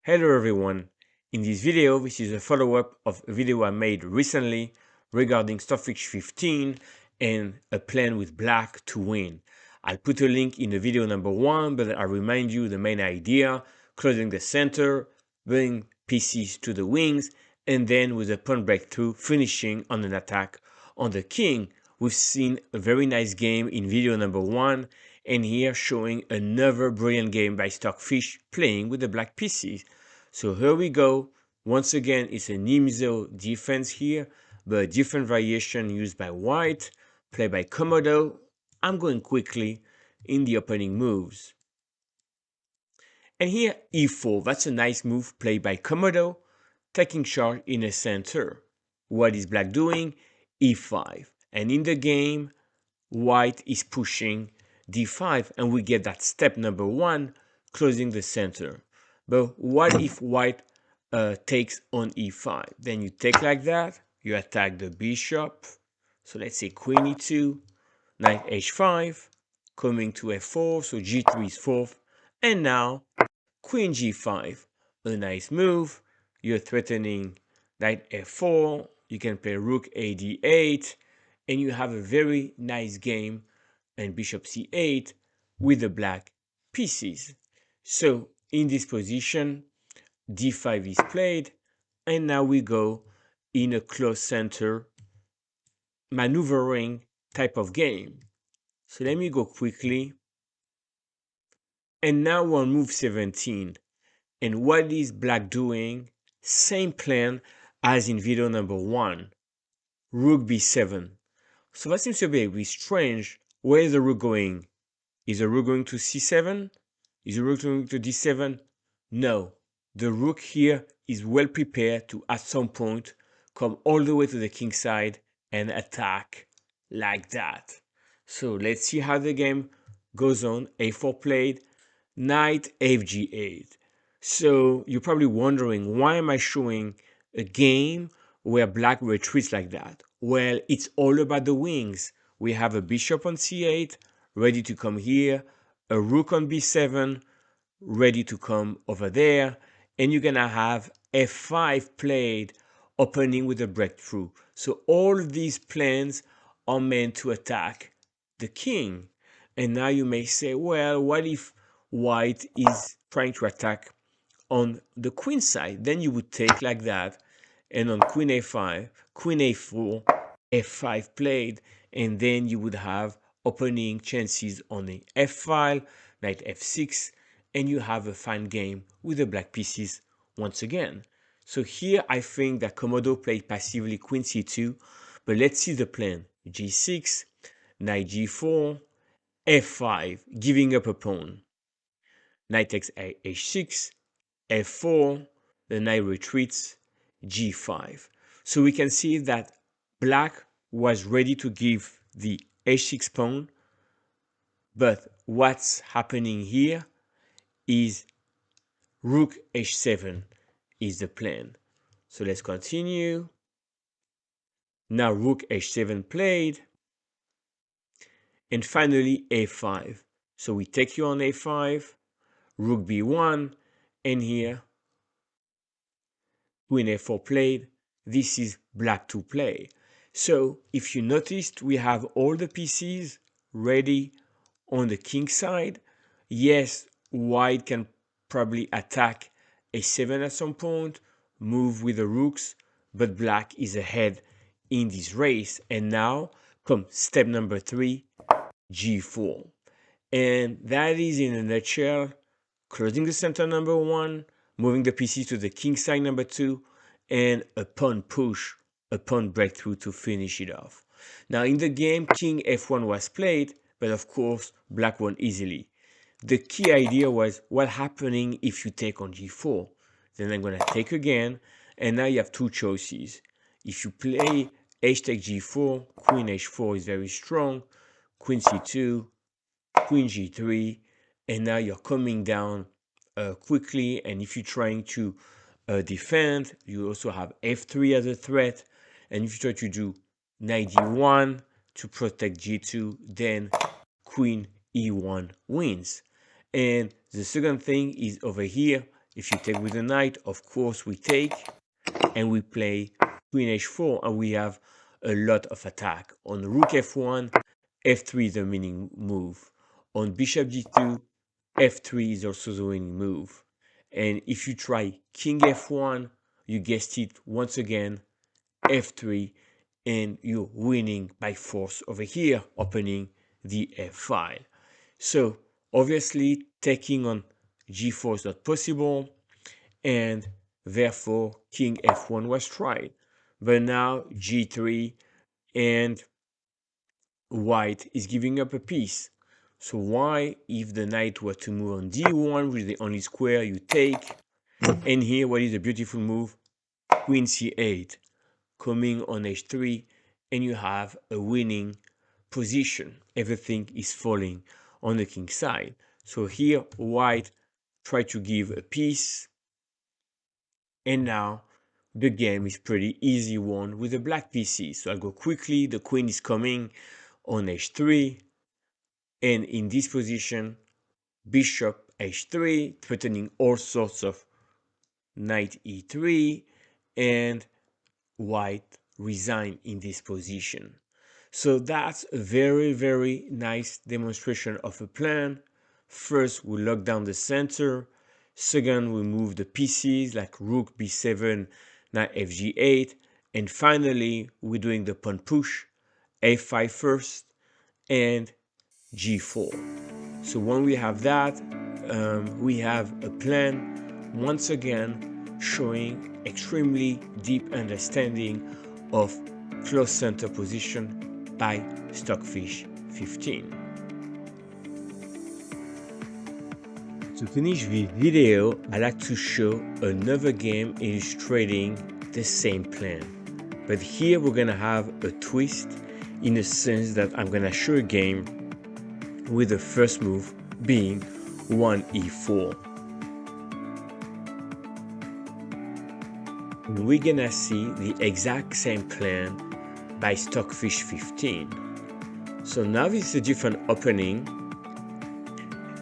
Hello everyone. In this video, this is a follow-up of a video I made recently regarding Stockfish 15 and a plan with black to win. I'll put a link in the video number 1, but I'll remind you the main idea: closing the center, bring pieces to the wings, and then with a pawn breakthrough, finishing on an attack on the king. We've seen a very nice game in video number 1, and here showing another brilliant game by Stockfish playing with the black pieces. So here we go. Once again, it's a Nimzo Defense here, but a different variation used by white, played by Komodo. I'm going quickly in the opening moves. And here e4, that's a nice move played by Komodo, taking charge in the center. What is black doing? e5. And in the game, white is pushing d5, and we get that step number 1, closing the center. But what if white takes on e5? Then you take like that, you attack the bishop. So let's say queen e2, knight h5, coming to f4, so g3 is fourth. And now queen g5, a nice move. You're threatening knight f4, you can play rook a d8, and you have a very nice game and bishop c8 with the black pieces. So in this position, d5 is played, and now we go in a close center maneuvering type of game. So let me go quickly. And now we're on move 17. And what is black doing? Same plan as in video number 1. Rook b7. So that seems to be a bit strange. Where is the rook going? Is the rook going to c7? Is the rook going to d7? No. The rook here is well prepared to, at some point, come all the way to the king side and attack like that. So let's see how the game goes on. a4 played, knight fg8. So you're probably wondering, why am I showing a game where black retreats like that? Well, it's all about the wings. We have a bishop on c8, ready to come here, a rook on b7, ready to come over there, and you're gonna have f5 played, opening with a breakthrough. So all these plans are meant to attack the king. And now you may say, well, what if white is trying to attack on the queen side? Then you would take like that, and on queen a5, queen a4, f5 played, and then you would have opening chances on the f file, knight f6, and you have a fine game with the black pieces once again. So here I think that Komodo played passively queen c2, but let's see the plan. g6, knight g4, f5, giving up a pawn. Knight takes h6, f4, the knight retreats, g5. So we can see that black was ready to give the h6 pawn, but what's happening here is rook h7 is the plan. So let's continue. Now rook h7 played, and finally a5. So we take you on a5, rook b1, and here queen a4 played. This is black to play. So if you noticed, we have all the pieces ready on the king side. Yes, white can probably attack a7 at some point, move with the rooks, but black is ahead in this race. And now come step number 3, g4. And that is, in a nutshell, closing the center number 1, moving the pieces to the king side number 2, and a pawn push, a pawn breakthrough to finish it off. Now in the game, king f1 was played, but of course black won easily. The key idea was what happening if you take on g4. Then I'm going to take again, and now you have two choices. If you play h takes g4, queen h4 is very strong, queen c2, queen g3, and now you're coming down quickly. And if you're trying to defend, you also have f3 as a threat. And if you try to do knight d1 to protect g2, then queen e1 wins. And the second thing is over here, If you take with the knight, of course we take, and we play queen h4, and we have a lot of attack. On rook f1, f3 is the winning move. On bishop g2, f3 is also the winning move. And if you try king f1, you guessed it once again, f3, and you're winning by force over here, opening the f file. So obviously taking on g4 is not possible, and therefore king f1 was tried. But now g3, and white is giving up a piece. So why, if the knight were to move on d1, which is the only square you take, and here what is a beautiful move, queen c8, coming on h3, and you have a winning position. Everything is falling on the king side. So here white tried to give a piece, and now the game is pretty easy one with the black pieces. So I'll go quickly. The queen is coming on h3, and in this position, bishop h3, threatening all sorts of knight e3, and white resign in this position. So that's a very, very nice demonstration of a plan. First, we lock down the center. Second, we move the pieces like rook b7, knight fg8. And finally, we're doing the pawn push, a5 first, and g4. So when we have that, we have a plan, once again, showing extremely deep understanding of close center position by Stockfish 15. To finish this video, I like to show another game illustrating the same plan. But here we're gonna have a twist in the sense that I'm gonna show a game with the first move being 1e4. And we're gonna see the exact same plan by Stockfish 15. So now this is a different opening.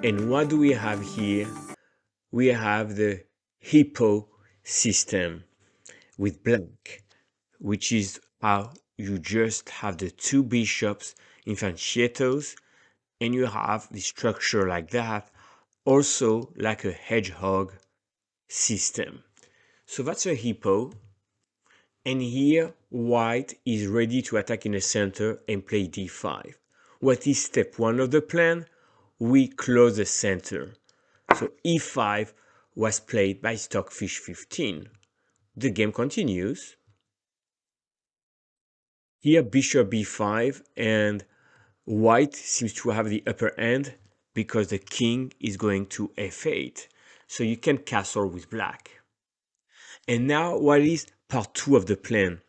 And what do we have here? We have the Hippo system with black, which is how you just have the two bishops infantiatos, and you have the structure like that, also like a hedgehog system. So that's a hippo, and here white is ready to attack in the center and play d5. What is step one of the plan? We close the center. So e5 was played by Stockfish 15. The game continues. Here bishop b5, and white seems to have the upper hand because the king is going to f8. So you can castle with black. And now what is part 2 of the plan?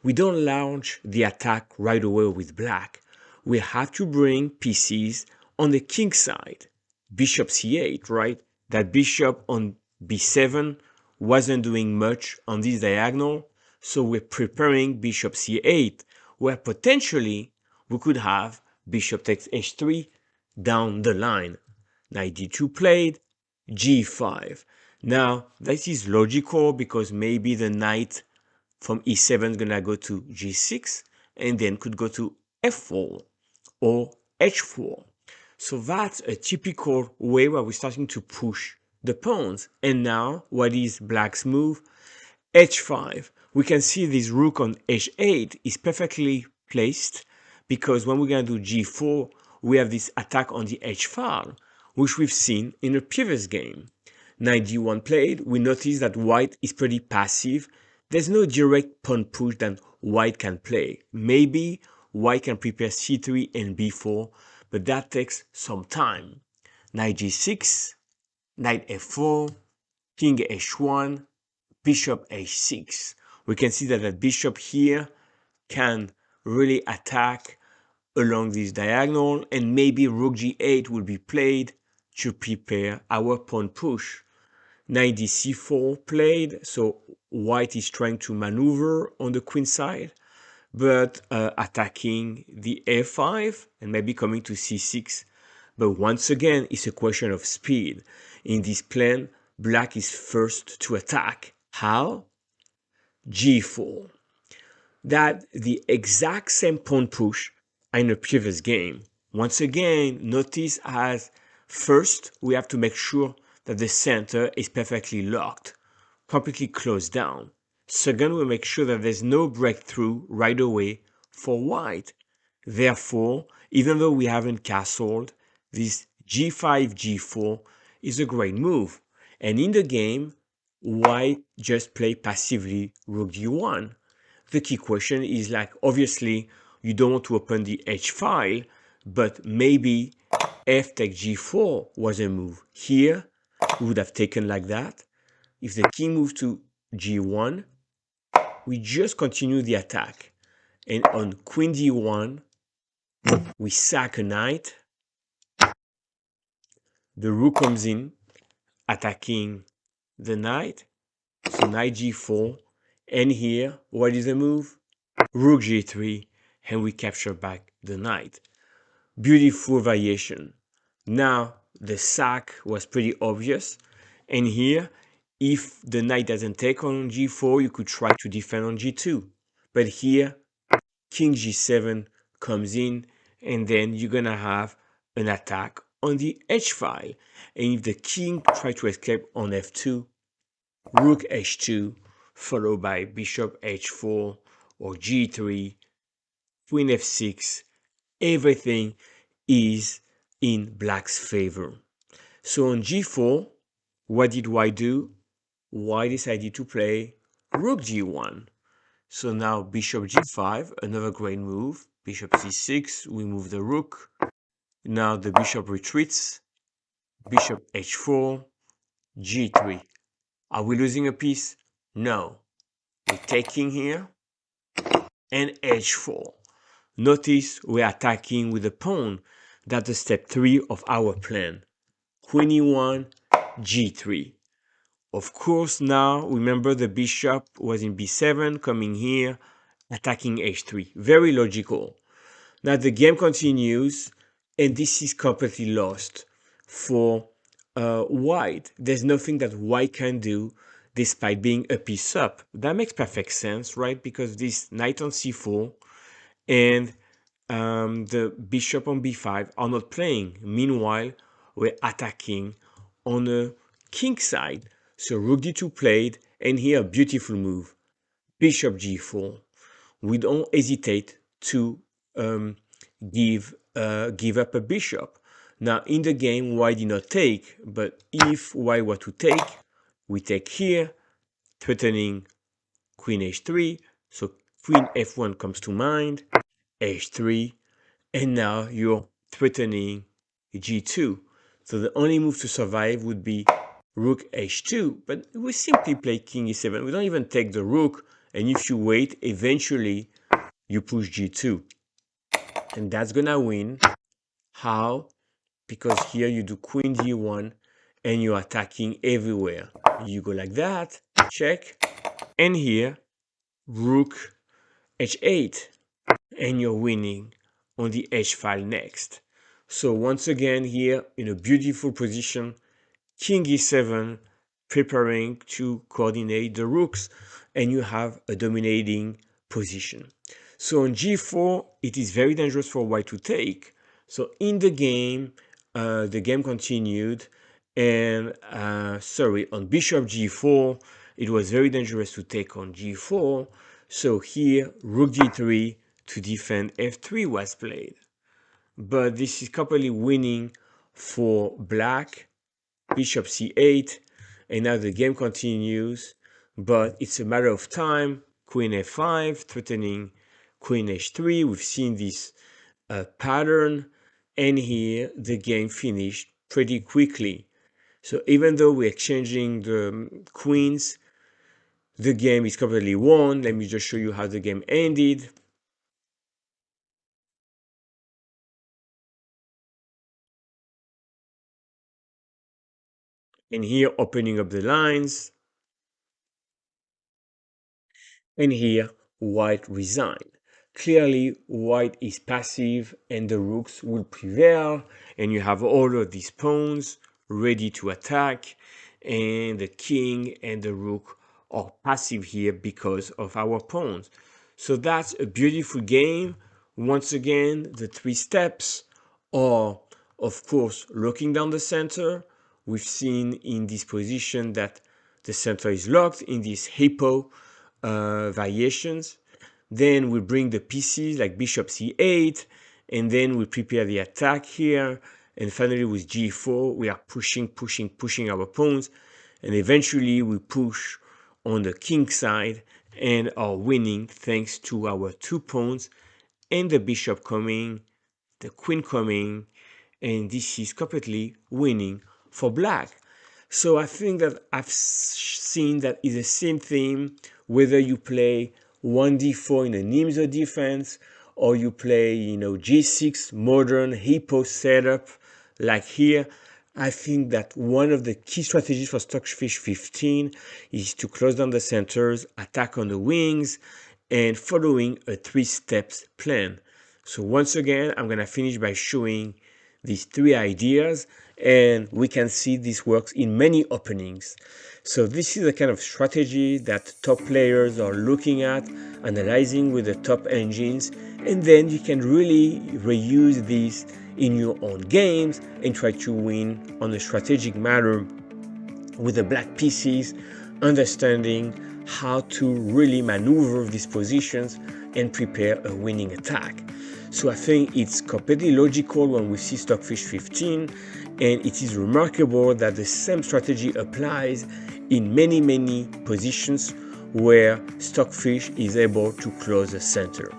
We don't launch the attack right away with black. We have to bring pieces on the king side. Bishop c8, right? That bishop on b7 wasn't doing much on this diagonal. So we're preparing bishop c8, where potentially we could have bishop takes h3 down the line. Knight d2 played, g5. Now, this is logical because maybe the knight from e7 is gonna go to g6 and then could go to f4 or h4. So that's a typical way where we're starting to push the pawns. And now, what is black's move? h5. We can see this rook on h8 is perfectly placed because when we're gonna do g4, we have this attack on the h file, which we've seen in a previous game. Knight d1 played, we notice that white is pretty passive. There's no direct pawn push that white can play. Maybe white can prepare c3 and b4, but that takes some time. Knight g6, knight f4, king h1, bishop h6. We can see that the bishop here can really attack along this diagonal, and maybe rook g8 will be played to prepare our pawn push. Knight c4 played, so white is trying to maneuver on the queen side, but attacking the a5 and maybe coming to c6. But once again, it's a question of speed. In this plan, black is first to attack. How? G4. That the exact same pawn push in the previous game. Once again, notice as first we have to make sure that the center is perfectly locked, completely closed down. Second, we make sure that there's no breakthrough right away for white. Therefore, even though we haven't castled, this g5, g4 is a great move. And in the game, white just play passively rook d1. The key question is like, obviously, you don't want to open the h file, but maybe f take g4 was a move. Here, we would have taken like that. If the king moves to g1, we just continue the attack. And on queen d1, we sack a knight. The rook comes in, attacking the knight. So knight g4. And here, what is the move? Rook g3, and we capture back the knight. Beautiful variation. Now, the sack was pretty obvious. And here, if the knight doesn't take on g4, you could try to defend on g2. But here, king g7 comes in, and then you're going to have an attack on the h file. And if the king tries to escape on f2, rook h2, followed by bishop h4 or g3, queen f6, everything is in black's favor. So on g4, what did white do? White decided to play rook g1. So now bishop g5, another great move. Bishop c6, we move the rook. Now the bishop retreats. Bishop h4, g3. Are we losing a piece? No. We're taking here. And h4. Notice we're attacking with a pawn. That's the step 3 of our plan. Queen e1, g3. Of course, now remember the bishop was in b7, coming here, attacking h3. Very logical. Now the game continues, and this is completely lost for white. There's nothing that white can do despite being a piece up. That makes perfect sense, right? Because this knight on c4 and the bishop on b5 are not playing. Meanwhile, we're attacking on the king side. So rook d2 played, and here a beautiful move. Bishop g4. We don't hesitate to give up a bishop. Now in the game, white did not take, but if white were to take, we take here, threatening queen h3. So queen f1 comes to mind, h3, and now you're threatening g2. So the only move to survive would be rook h2, but we simply play king e7. We don't even take the rook, and if you wait, eventually you push g2. And that's gonna win. How? Because here you do queen d1 and you're attacking everywhere. You go like that, check, and here rook h8, and you're winning on the h file next. So once again here in a beautiful position, king e7, preparing to coordinate the rooks, and you have a dominating position. So on g4, it is very dangerous for white to take. So in the game continued, and on bishop g4, it was very dangerous to take on g4. So here, rook d3 to defend f3 was played. But this is completely winning for black. Bishop c8, and now the game continues, but it's a matter of time. Queen f5, threatening queen h3. We've seen this pattern, and here the game finished pretty quickly. So even though we're exchanging the queens, the game is completely won. Let me just show you how the game ended. And here, opening up the lines. And here, white resigned. Clearly, white is passive and the rooks will prevail, and you have all of these pawns ready to attack. and the king and the rook are passive here because of our pawns. So that's a beautiful game. Once again, the 3 steps are, of course, locking down the center. We've seen in this position that the center is locked in these hippo variations. Then we bring the pieces like bishop c8, and then we prepare the attack here. And finally with g4, we are pushing our pawns. And eventually we push on the king side and are winning thanks to our 2 pawns and the bishop coming, the queen coming, and this is completely winning for black. So I think that I've seen that is the same thing whether you play 1d4 in a Nimzo defense or you play, g6 modern hippo setup like here. I think that one of the key strategies for Stockfish 15 is to close down the centers, attack on the wings, and following a 3-steps plan. So once again, I'm going to finish by showing these 3 ideas, and we can see this works in many openings. So this is the kind of strategy that top players are looking at, analyzing with the top engines, and then you can really reuse this in your own games and try to win on a strategic manner with the black pieces, understanding how to really maneuver these positions and prepare a winning attack. So I think it's completely logical when we see Stockfish 15, and it is remarkable that the same strategy applies in many positions where Stockfish is able to close the center.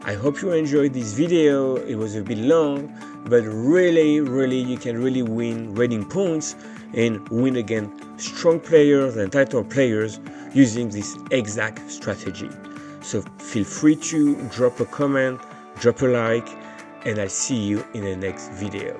I hope you enjoyed this video. It was a bit long, but really you can really win rating points and win against strong players and title players using this exact strategy. So feel free to drop a comment, drop a like, and I'll see you in the next video.